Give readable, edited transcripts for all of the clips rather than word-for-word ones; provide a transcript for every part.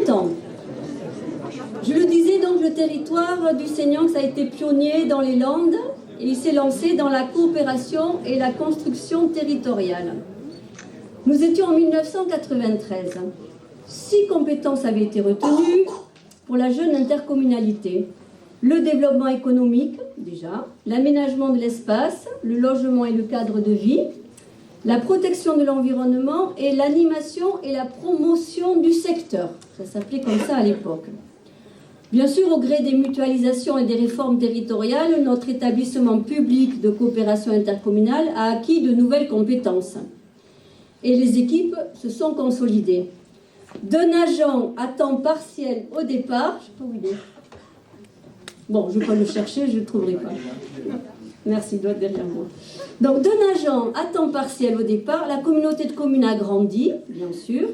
30 ans. Je le disais, donc, le territoire du Seignan a été pionnier dans les Landes et il s'est lancé dans la coopération et la construction territoriale. Nous étions en 1993. 6 compétences avaient été retenues pour la jeune intercommunalité. Le développement économique, déjà, l'aménagement de l'espace, le logement et le cadre de vie, la protection de l'environnement et l'animation et la promotion du secteur. Ça s'appelait comme ça à l'époque. Bien sûr, au gré des mutualisations et des réformes territoriales, notre établissement public de coopération intercommunale a acquis de nouvelles compétences. Et les équipes se sont consolidées. D'un agent à temps partiel au départ, je sais pas où il est. Bon, je ne vais pas le chercher, je ne le trouverai pas. Merci, il doit être derrière moi. Donc, d'un agent à temps partiel au départ, la communauté de communes a grandi, bien sûr.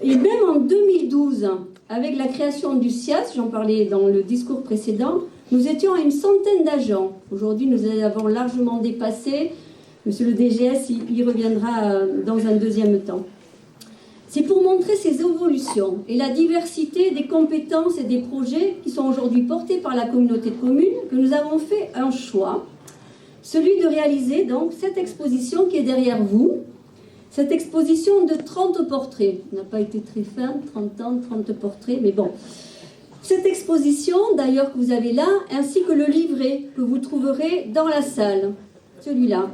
Et même en 2012, avec la création du SIAS, j'en parlais dans le discours précédent, nous étions à une centaine d'agents. Aujourd'hui, nous avons largement dépassé. Monsieur le DGS, il reviendra dans un deuxième temps. C'est pour montrer ces évolutions et la diversité des compétences et des projets qui sont aujourd'hui portés par la communauté de communes que nous avons fait un choix, celui de réaliser donc cette exposition qui est derrière vous, cette exposition de 30 portraits. On n'a pas été très fin, 30 ans, 30 portraits, mais bon. Cette exposition, d'ailleurs, que vous avez là, ainsi que le livret que vous trouverez dans la salle, celui-là,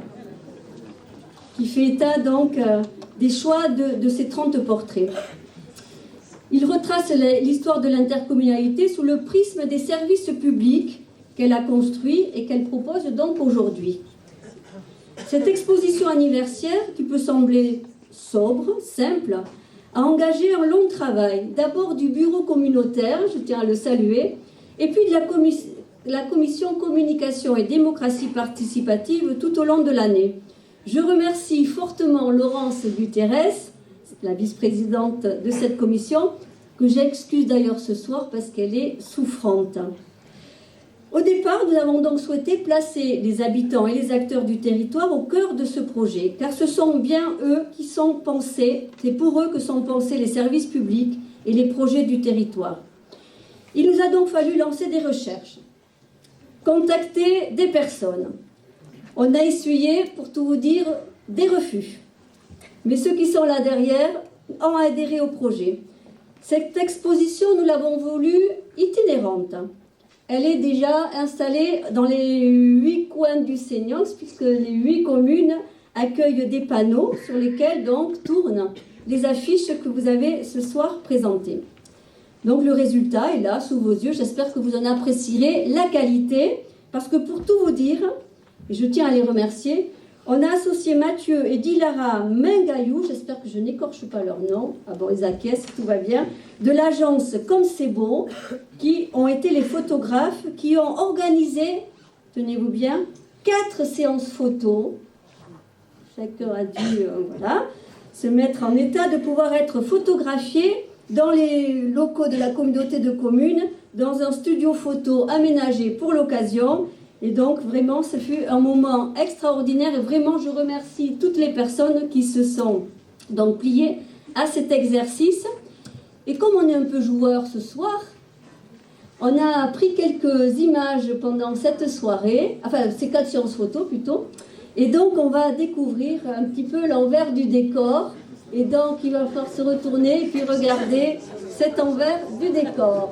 qui fait état donc des choix de ces 30 portraits. Il retrace l'histoire de l'intercommunalité sous le prisme des services publics qu'elle a construits et qu'elle propose donc aujourd'hui. Cette exposition anniversaire, qui peut sembler sobre, simple, a engagé un long travail, d'abord du bureau communautaire, je tiens à le saluer, et puis de la commission communication et démocratie participative tout au long de l'année. Je remercie fortement Laurence Guterres, la vice-présidente de cette commission, que j'excuse d'ailleurs ce soir parce qu'elle est souffrante. Au départ, nous avons donc souhaité placer les habitants et les acteurs du territoire au cœur de ce projet, car ce sont bien eux qui sont pensés, c'est pour eux que sont pensés les services publics et les projets du territoire. Il nous a donc fallu lancer des recherches, contacter des personnes. On a essuyé, pour tout vous dire, des refus. Mais ceux qui sont là derrière ont adhéré au projet. Cette exposition, nous l'avons voulue itinérante. Elle est déjà installée dans les 8 coins du Seignan, puisque les 8 communes accueillent des panneaux sur lesquels donc tournent les affiches que vous avez ce soir présentées. Donc le résultat est là, sous vos yeux. J'espère que vous en apprécierez la qualité, parce que pour tout vous dire, et je tiens à les remercier, on a associé Mathieu et Dilara Mengayou, j'espère que je n'écorche pas leur nom, ah bon, ils acquiescent, tout va bien, de l'agence Comme c'est beau, qui ont été les photographes, qui ont organisé, tenez-vous bien, 4 séances photos. Chacun a dû voilà, se mettre en état de pouvoir être photographié dans les locaux de la communauté de communes, dans un studio photo aménagé pour l'occasion. Et donc, vraiment, ce fut un moment extraordinaire. Et vraiment, je remercie toutes les personnes qui se sont donc pliées à cet exercice. Et comme on est un peu joueur ce soir, on a pris quelques images pendant cette soirée, enfin, ces 4 séances photos plutôt. Et donc, on va découvrir un petit peu l'envers du décor. Et donc, il va falloir se retourner et puis regarder cet envers du décor.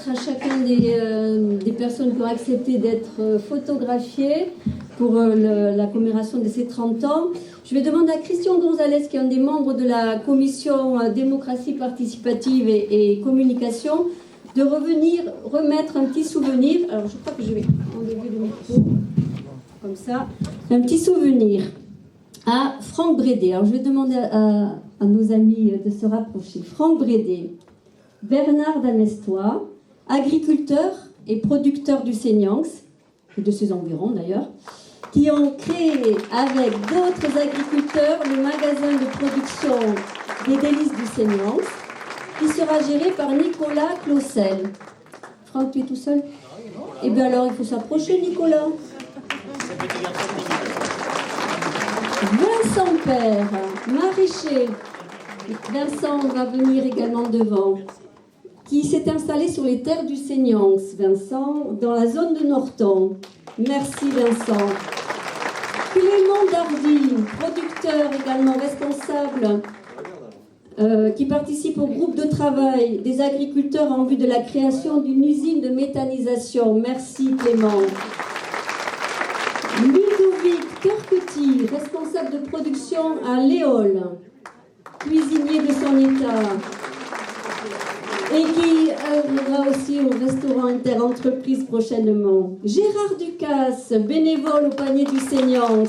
remettre à chacun des personnes qui ont accepté d'être photographiées pour la commémoration de ces 30 ans. Je vais demander à Christian Gonzalez, qui est un des membres de la commission démocratie participative et communication, de revenir remettre un petit souvenir. Alors je crois que je vais enlever le micro, comme ça. Un petit souvenir à Franck Brédé. Alors je vais demander à nos amis de se rapprocher. Franck Brédé, Bernard d'Amestois, agriculteur et producteur du Seignanx, et de ses environs d'ailleurs, qui ont créé avec d'autres agriculteurs le magasin de production des délices du Seignanx, qui sera géré par Nicolas Clausel. Franck, tu es tout seul? Eh bien alors, il faut s'approcher, Nicolas. Vincent Père, maraîcher. Vincent va venir également devant. Qui s'est installé sur les terres du Seignanx, Vincent, dans la zone de Norton. Merci, Vincent. Clément Dardy, producteur également responsable, qui participe au groupe de travail des agriculteurs en vue de la création d'une usine de méthanisation. Merci Clément. Ludovic Kercuti, responsable de production à Léol, cuisinier de son état, et qui œuvrera aussi au restaurant Interentreprise prochainement. Gérard Ducasse, bénévole au panier du Seignanx,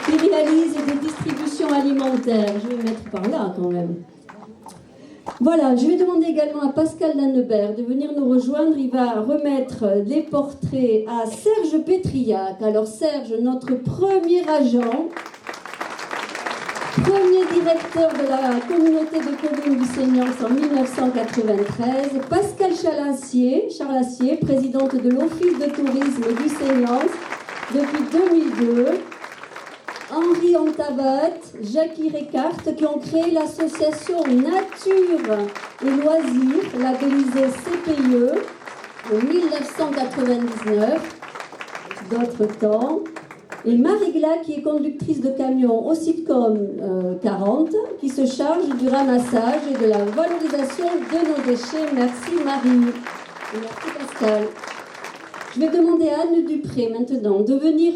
qui réalise des distributions alimentaires. Je vais me mettre par là quand même. Voilà, je vais demander également à Pascal Dannebert de venir nous rejoindre. Il va remettre les portraits à Serge Pétriac. Alors Serge, notre premier agent, premier directeur de la communauté de communes du Seignanx en 1993, Pascal Charlassier, présidente de l'Office de tourisme du Seignanx depuis 2002, Henri Antabat, Jackie Récart, qui ont créé l'association Nature et Loisirs, labellisée CPIE, en 1999, d'autres temps. Et Marie Gla, qui est conductrice de camion au Sitcom 40, qui se charge du ramassage et de la valorisation de nos déchets. Merci Marie. Et merci Pascal. Je vais demander à Anne Dupré maintenant de venir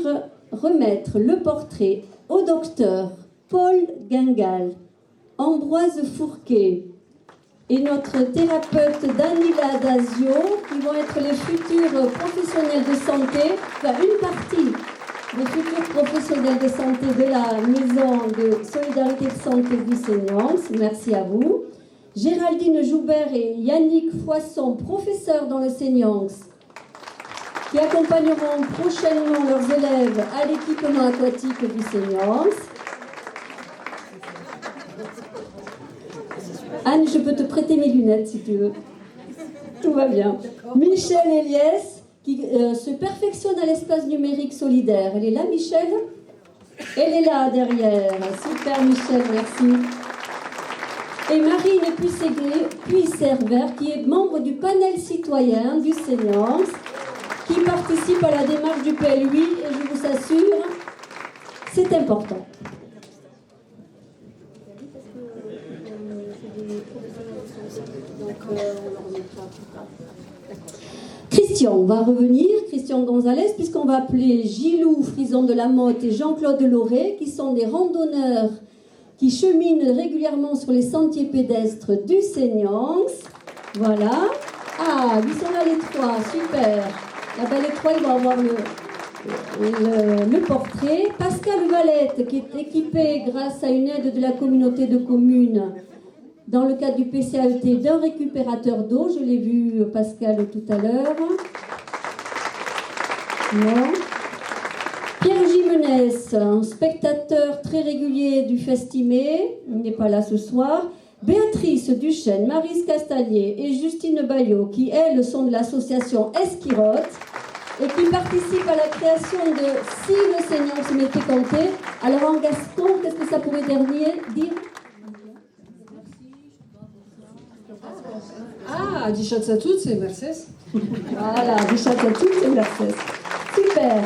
remettre le portrait au docteur Paul Guingal, Ambroise Fourquet et notre thérapeute Danila Dazio, qui vont être les futurs professionnels de santé, enfin une partie des futurs professionnels de santé de la Maison de Solidarité de Santé du Seignanx. Merci à vous. Géraldine Joubert et Yannick Foisson, professeurs dans le Seignanx, qui accompagneront prochainement leurs élèves à l'équipement aquatique du Seignanx. Anne, je peux te prêter mes lunettes si tu veux. Tout va bien. Michel Eliès, qui se perfectionne à l'espace numérique solidaire. Elle est là, Michel? Elle est là, derrière. Super, Michel, merci. Et Marine Puy-Servert, qui est membre du panel citoyen du Seignanx, qui participe à la démarche du PLUI, et je vous assure, c'est important. Christian va revenir, Christian Gonzalez, puisqu'on va appeler Gilou Frison de la Motte et Jean-Claude Lauré, qui sont des randonneurs qui cheminent régulièrement sur les sentiers pédestres du Seignanx. Voilà. Ah, ils sont là les trois, super. Là-bas les trois, ils vont avoir le portrait. Pascal Valette, qui est équipé grâce à une aide de la communauté de communes dans le cadre du PCAET d'un récupérateur d'eau. Je l'ai vu, Pascal, tout à l'heure. Non. Pierre Gimenez, un spectateur très régulier du Festimé, il n'est pas là ce soir. Béatrice Duchesne, Maryse Castagnier et Justine Bayot, qui, elles, sont de l'association Esquirotte et qui participent à la création de Si le Seigneur se mettait compté. Alors en gascon, qu'est-ce que ça pourrait dire? Ah, die schat à toutes, c'est Mercedes. Voilà, die schat à toutes, c'est Mercedes. Super.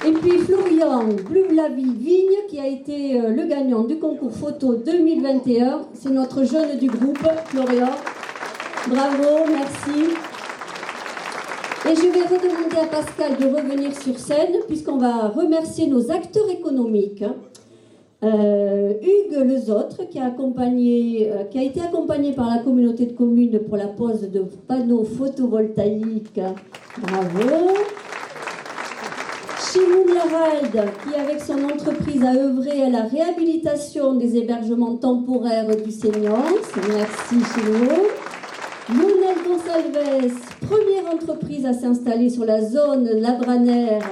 Et puis Florian Bluvlavie-Vigne, qui a été le gagnant du concours photo 2021. C'est notre jeune du groupe, Florian. Bravo, merci. Et je vais redemander à Pascal de revenir sur scène, puisqu'on va remercier nos acteurs économiques. Hugues Lezotre, qui a été accompagné par la communauté de communes pour la pose de panneaux photovoltaïques. Bravo. Chimoun Larald, qui avec son entreprise a œuvré à la réhabilitation des hébergements temporaires du Seignance. Merci Chimoun. Lionel Gonsalves, première entreprise à s'installer sur la zone Labranère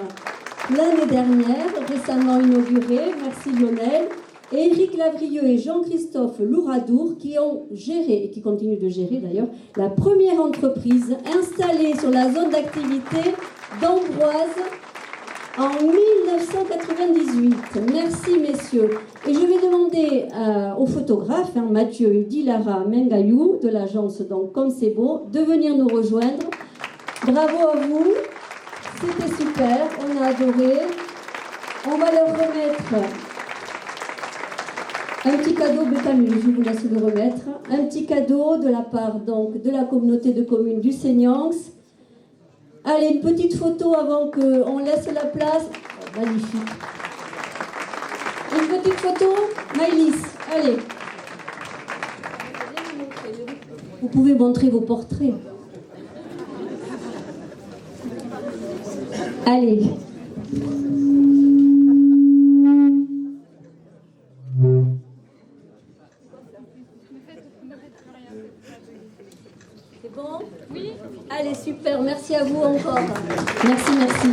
l'année dernière, récemment inaugurée. Merci Lionel. Et Éric Lavrieux et Jean-Christophe Louradour qui ont géré, et qui continuent de gérer d'ailleurs, la première entreprise installée sur la zone d'activité d'Ambroise en 1998. Merci messieurs. Et je vais demander aux photographes, Mathieu et Dilara Mengayou de l'agence donc Comme c'est beau, de venir nous rejoindre. Bravo à vous, c'était super, on a adoré. On va leur remettre un petit cadeau, Bécamus, je vous laisse le remettre. Un petit cadeau de la part donc de la communauté de communes du Seignance. Allez, une petite photo avant qu'on laisse la place. Oh, magnifique. Une petite photo, Maëlys, allez. Vous pouvez montrer vos portraits. Allez. C'est bon? Oui. Allez, super, merci à vous encore. Merci, merci.